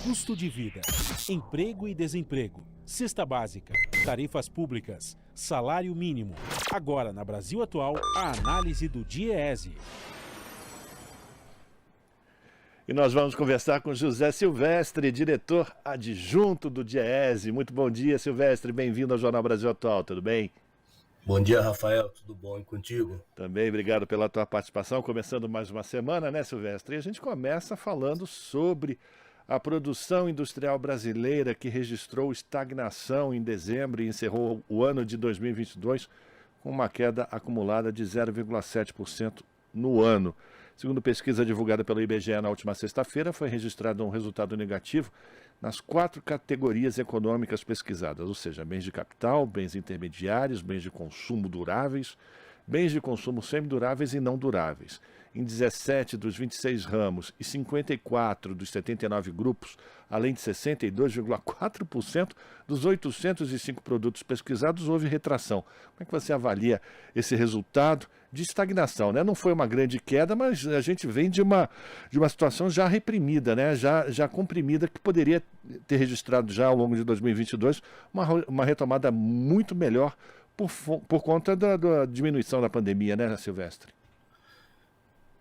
custo de vida, emprego e desemprego, cesta básica, tarifas públicas, salário mínimo. Agora, na Brasil Atual, a análise do DIEESE. E nós vamos conversar com José Silvestre, diretor adjunto do DIEESE. Muito bom dia, Silvestre. Bem-vindo ao Jornal Brasil Atual, tudo bem? Bom dia, Rafael. Tudo bom e contigo? Também, obrigado pela tua participação. Começando mais uma semana, né, Silvestre? E a gente começa falando sobre a produção industrial brasileira, que registrou estagnação em dezembro e encerrou o ano de 2022 com uma queda acumulada de 0,7% no ano. Segundo pesquisa divulgada pelo IBGE na última sexta-feira, foi registrado um resultado negativo nas 4 categorias econômicas pesquisadas, ou seja, bens de capital, bens intermediários, bens de consumo duráveis, bens de consumo semiduráveis e não duráveis. Em 17 dos 26 ramos e 54 dos 79 grupos, além de 62,4% dos 805 produtos pesquisados, houve retração. Como é que você avalia esse resultado de estagnação, né? Não foi uma grande queda, mas a gente vem de uma situação já reprimida, né? já comprimida, que poderia ter registrado já ao longo de 2022 uma retomada muito melhor por conta da diminuição da pandemia, né, Silvestre?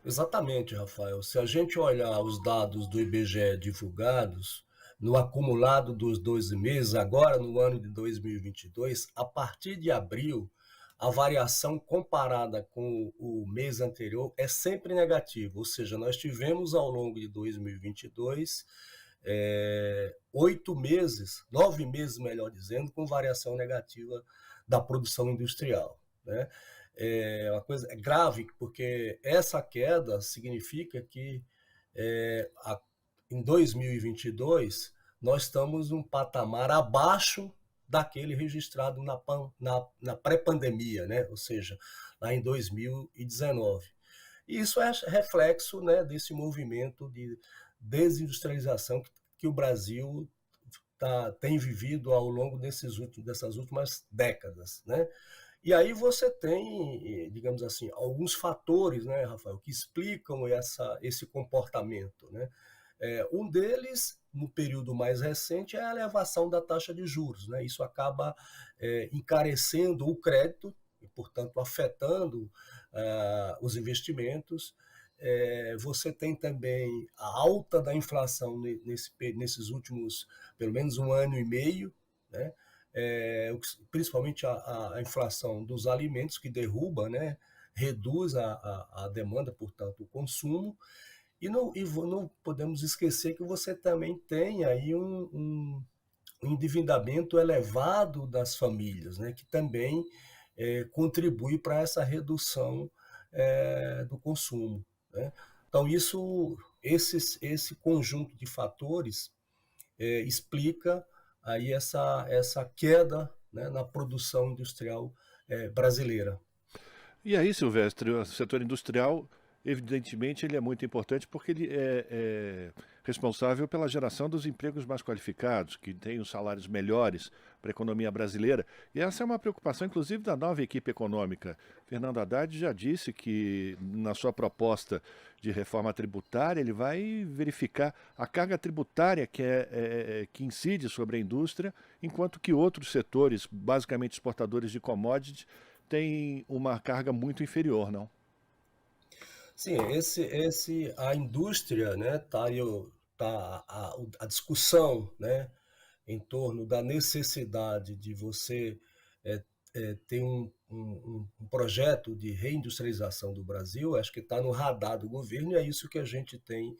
Exatamente, Rafael. Se a gente olhar os dados do IBGE divulgados, no acumulado dos 12 meses, agora no ano de 2022, a partir de abril, a variação comparada com o mês anterior é sempre negativa, ou seja, nós tivemos ao longo de 2022 9 meses, melhor dizendo, com variação negativa da produção industrial, né? É uma coisa grave, porque essa queda significa que em 2022 nós estamos num patamar abaixo daquele registrado na pré-pandemia, né? Ou seja, lá em 2019. E isso é reflexo, né, desse movimento de desindustrialização que o Brasil tem vivido ao longo dessas últimas décadas, né? E aí você tem, digamos assim, alguns fatores, né, Rafael, que explicam esse comportamento, né? Um deles, no período mais recente, é a elevação da taxa de juros, né? Isso acaba encarecendo o crédito e, portanto, afetando os investimentos. Você tem também a alta da inflação nesses últimos, pelo menos um ano e meio, né? Principalmente a inflação dos alimentos, que derruba, né? Reduz a demanda, portanto, o consumo. E não podemos esquecer que você também tem aí um endividamento elevado das famílias, né? Que também contribui para essa redução do consumo, né? Então, esse conjunto de fatores explica aí essa queda, né, na produção industrial brasileira. E aí, Silvestre, o setor industrial, evidentemente, ele é muito importante porque ele é responsável pela geração dos empregos mais qualificados, que tem os salários melhores para a economia brasileira. E essa é uma preocupação, inclusive, da nova equipe econômica. Fernando Haddad já disse que, na sua proposta de reforma tributária, ele vai verificar a carga tributária que incide sobre a indústria, enquanto que outros setores, basicamente exportadores de commodities, têm uma carga muito inferior, não? Sim, a indústria, né, a discussão, né, em torno da necessidade de você ter um projeto de reindustrialização do Brasil. Acho que está no radar do governo, e é isso que a gente tem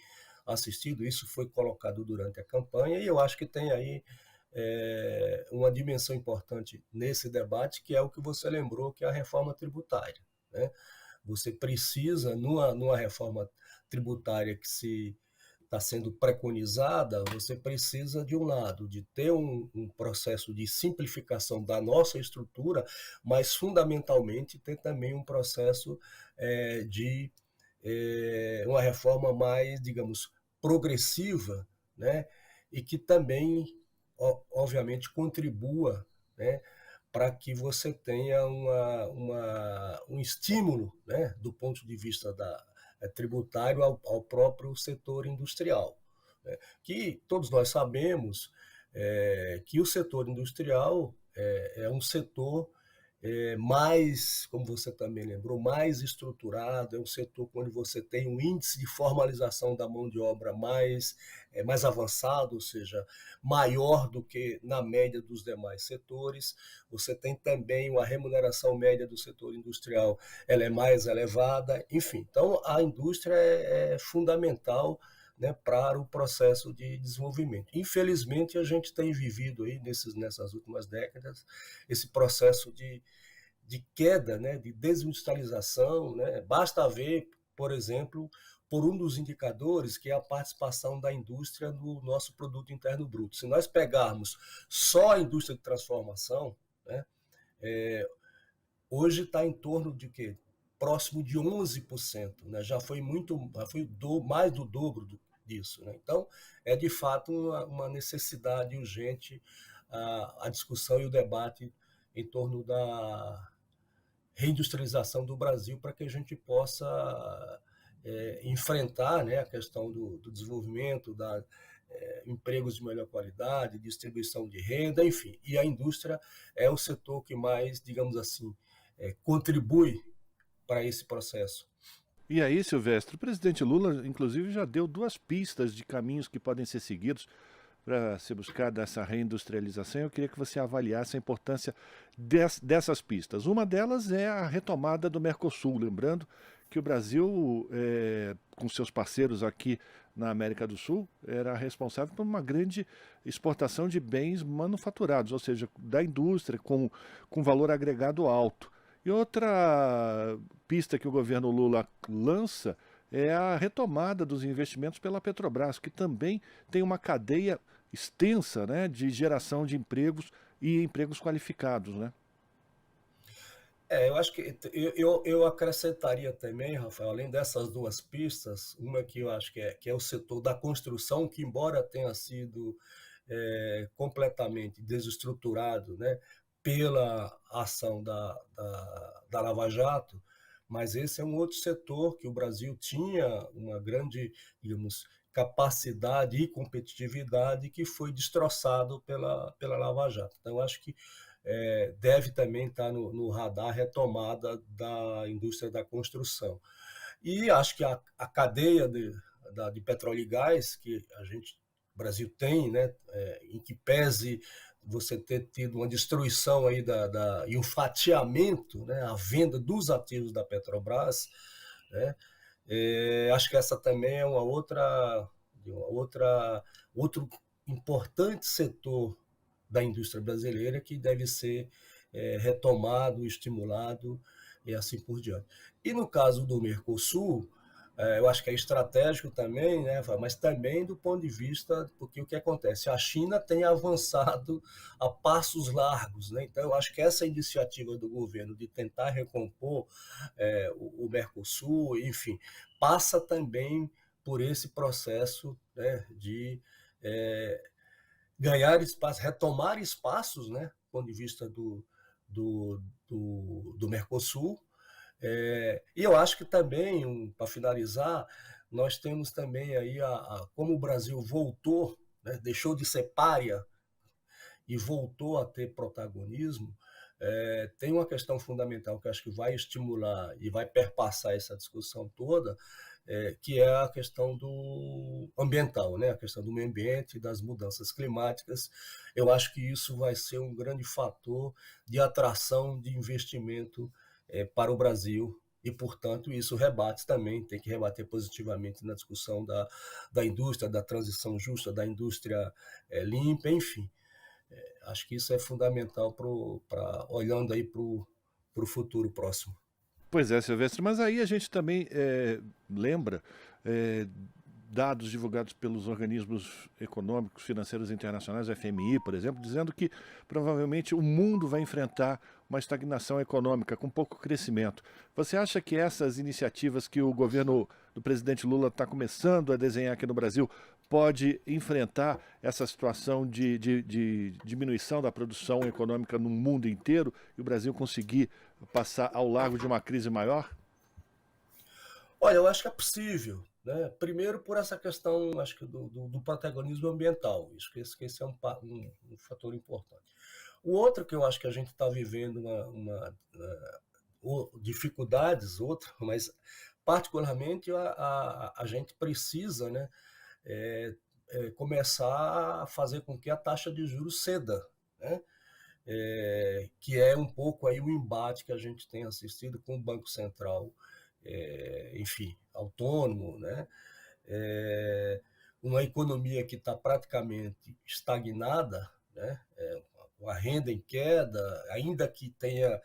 assistido. Isso foi colocado durante a campanha, e eu acho que tem aí uma dimensão importante nesse debate, que é o que você lembrou, que é a reforma tributária, né? Você precisa, numa reforma tributária que está sendo preconizada, você precisa, de um lado, de ter um processo de simplificação da nossa estrutura, mas, fundamentalmente, ter também um processo de uma reforma mais, digamos, progressiva, né? E que também, obviamente, contribua, né, para que você tenha um estímulo, né, do ponto de vista tributário ao próprio setor industrial, né? Que todos nós sabemos que o setor industrial é um setor mais, como você também lembrou, mais estruturado, é um setor onde você tem um índice de formalização da mão de obra mais avançado, ou seja, maior do que na média dos demais setores. Você tem também uma remuneração média do setor industrial, ela é mais elevada, enfim. Então, a indústria é fundamental, né, para o processo de desenvolvimento. Infelizmente, a gente tem vivido aí nessas últimas décadas esse processo de queda, né, de desindustrialização, né? Basta ver, por exemplo, por um dos indicadores, que é a participação da indústria no nosso produto interno bruto. Se nós pegarmos só a indústria de transformação, né, hoje está em torno de quê? Próximo de 11%, né? Já foi mais do dobro disso, né? Então, é de fato uma necessidade urgente a discussão e o debate em torno da reindustrialização do Brasil para que a gente possa enfrentar, né, a questão do desenvolvimento, empregos de melhor qualidade, distribuição de renda, enfim. E a indústria é o setor que mais, digamos assim, contribui para esse processo. E aí, Silvestre, o presidente Lula, inclusive, já deu 2 pistas de caminhos que podem ser seguidos para se buscar dessa reindustrialização. Eu queria que você avaliasse a importância dessas pistas. Uma delas é a retomada do Mercosul, lembrando que o Brasil, com seus parceiros aqui na América do Sul, era responsável por uma grande exportação de bens manufaturados, ou seja, da indústria com valor agregado alto. E outra pista que o governo Lula lança é a retomada dos investimentos pela Petrobras, que também tem uma cadeia extensa, né, de geração de empregos e empregos qualificados, né? Eu acho que eu acrescentaria também, Rafael, além dessas 2 pistas, uma que eu acho que é o setor da construção, que embora tenha sido completamente desestruturado, né, pela ação da Lava Jato, mas esse é um outro setor que o Brasil tinha uma grande, digamos, capacidade e competitividade que foi destroçado pela Lava Jato. Então, eu acho que deve também estar no radar a retomada da indústria da construção. E acho que a cadeia de petróleo e gás que o Brasil tem, né, em que pese você ter tido uma destruição aí e um fatiamento, né, a venda dos ativos da Petrobras, né, acho que essa também é outro importante setor da indústria brasileira que deve ser retomado, estimulado e assim por diante. E no caso do Mercosul, eu acho que é estratégico também, né, mas também do ponto de vista, porque o que acontece? A China tem avançado a passos largos, né? Então eu acho que essa iniciativa do governo de tentar recompor o Mercosul, enfim, passa também por esse processo, né, de ganhar espaço, retomar espaços, né, do ponto de vista do Mercosul. E eu acho que também, para finalizar, nós temos também aí como o Brasil voltou, né, deixou de ser pária e voltou a ter protagonismo. Tem uma questão fundamental que eu acho que vai estimular e vai perpassar essa discussão toda, que é a questão do ambiental, né? A questão do meio ambiente, das mudanças climáticas. Eu acho que isso vai ser um grande fator de atração de investimento para o Brasil e, portanto, isso tem que rebater positivamente na discussão da indústria, da transição justa, da indústria limpa, enfim. Acho que isso é fundamental olhando aí para o futuro próximo. Pois é, Silvestre, mas aí a gente também lembra dados divulgados pelos organismos econômicos financeiros internacionais, FMI, por exemplo, dizendo que provavelmente o mundo vai enfrentar uma estagnação econômica com pouco crescimento. Você acha que essas iniciativas que o governo do presidente Lula está começando a desenhar aqui no Brasil pode enfrentar essa situação de diminuição da produção econômica no mundo inteiro e o Brasil conseguir passar ao largo de uma crise maior? Olha, eu acho que é possível, né? Primeiro por essa questão, acho que do protagonismo ambiental, isso que esse é um fator importante. O outro que eu acho que a gente está vivendo dificuldades, mas particularmente a gente precisa, né, começar a fazer com que a taxa de juros ceda, né? Que é um pouco aí o embate que a gente tem assistido com o Banco Central, enfim, autônomo, né? Uma economia que está praticamente estagnada, né? A renda em queda, ainda que tenha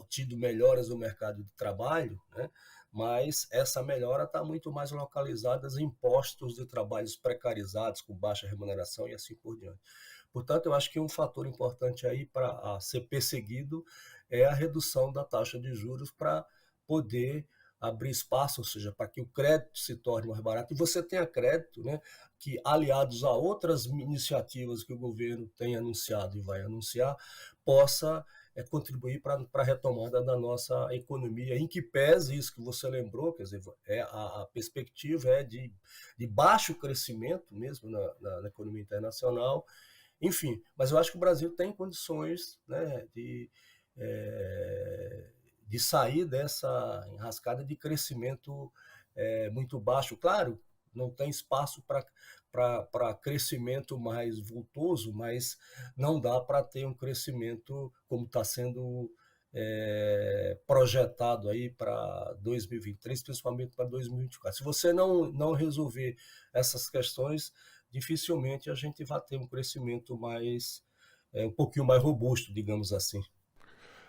tido melhoras no mercado de trabalho, né? Mas essa melhora está muito mais localizada em impostos de trabalhos precarizados, com baixa remuneração e assim por diante. Portanto, eu acho que um fator importante aí para ser perseguido é a redução da taxa de juros para poder abrir espaço, ou seja, para que o crédito se torne mais barato. E você tenha crédito, né, que, aliados a outras iniciativas que o governo tem anunciado e vai anunciar, possa contribuir para a retomada da nossa economia, em que pese isso que você lembrou, quer dizer, a perspectiva é de baixo crescimento mesmo na economia internacional, enfim, mas eu acho que o Brasil tem condições, né, de sair dessa enrascada de crescimento muito baixo. Claro, não tem espaço para crescimento mais vultoso, mas não dá para ter um crescimento como está sendo projetado aí para 2023, principalmente para 2024. Se você não resolver essas questões, dificilmente a gente vai ter um crescimento mais um pouquinho mais robusto, digamos assim.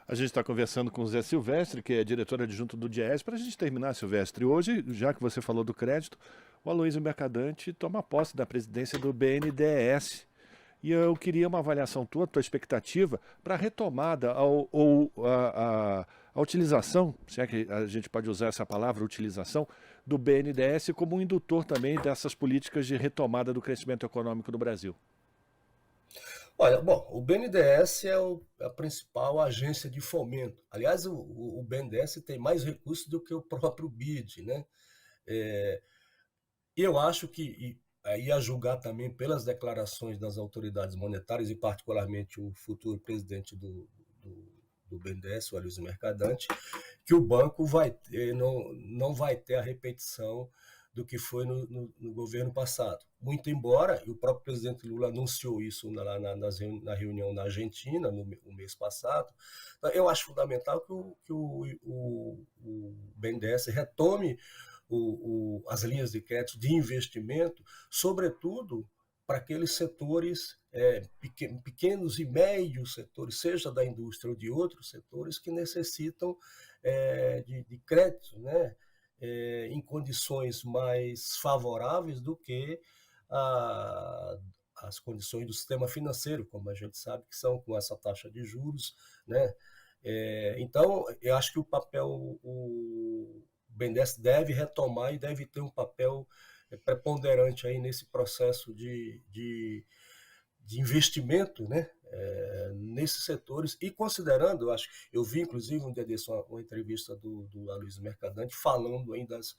A gente está conversando com o Zé Silvestre, que é diretor adjunto do Diese. Para a gente terminar, Silvestre, hoje, já que você falou do crédito, o Aloysio Mercadante toma posse da presidência do BNDES. E eu queria uma avaliação tua expectativa para a retomada a utilização, se é que a gente pode usar essa palavra, utilização, do BNDES como um indutor também dessas políticas de retomada do crescimento econômico do Brasil. Olha, bom, o BNDES é a principal agência de fomento. Aliás, o BNDES tem mais recursos do que o próprio BID, né? Eu acho que, aí a julgar também pelas declarações das autoridades monetárias, e particularmente o futuro presidente do BNDES, o Aloysio Mercadante, que o banco não vai ter a repetição do que foi no governo passado. Muito embora, e o próprio presidente Lula anunciou isso na reunião na Argentina, no mês passado, eu acho fundamental que o BNDES retome as linhas de crédito de investimento, sobretudo para aqueles setores, pequenos e médios setores, seja da indústria ou de outros setores, que necessitam de crédito, né? Em condições mais favoráveis do que as condições do sistema financeiro, como a gente sabe que são com essa taxa de juros, né? Então, eu acho que o BNDES deve retomar e deve ter um papel preponderante aí nesse processo de investimento, né? Nesses setores, e considerando, eu vi inclusive um dia desse uma entrevista do Aloysio Mercadante falando aí das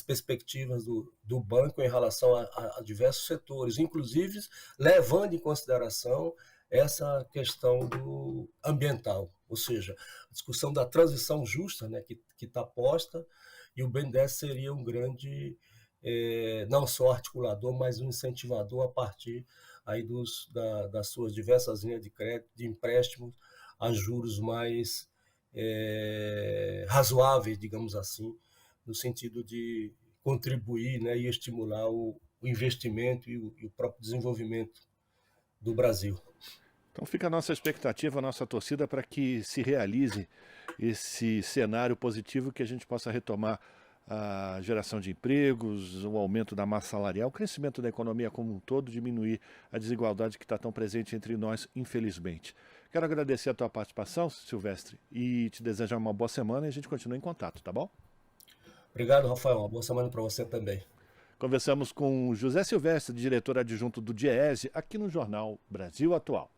perspectivas do banco em relação a diversos setores, inclusive levando em consideração essa questão do ambiental, ou seja, a discussão da transição justa, né, que está posta, e o BNDES seria um grande, não só articulador, mas um incentivador a partir aí das suas diversas linhas de crédito, de empréstimos a juros mais razoáveis, digamos assim, no sentido de contribuir, né, e estimular o investimento e o próprio desenvolvimento do Brasil. Então fica a nossa expectativa, a nossa torcida para que se realize esse cenário positivo, que a gente possa retomar a geração de empregos, o aumento da massa salarial, o crescimento da economia como um todo, diminuir a desigualdade que está tão presente entre nós, infelizmente. Quero agradecer a tua participação, Silvestre, e te desejar uma boa semana, e a gente continua em contato, tá bom? Obrigado, Rafael. Uma boa semana para você também. Conversamos com José Silvestre, diretor adjunto do Diese, aqui no Jornal Brasil Atual.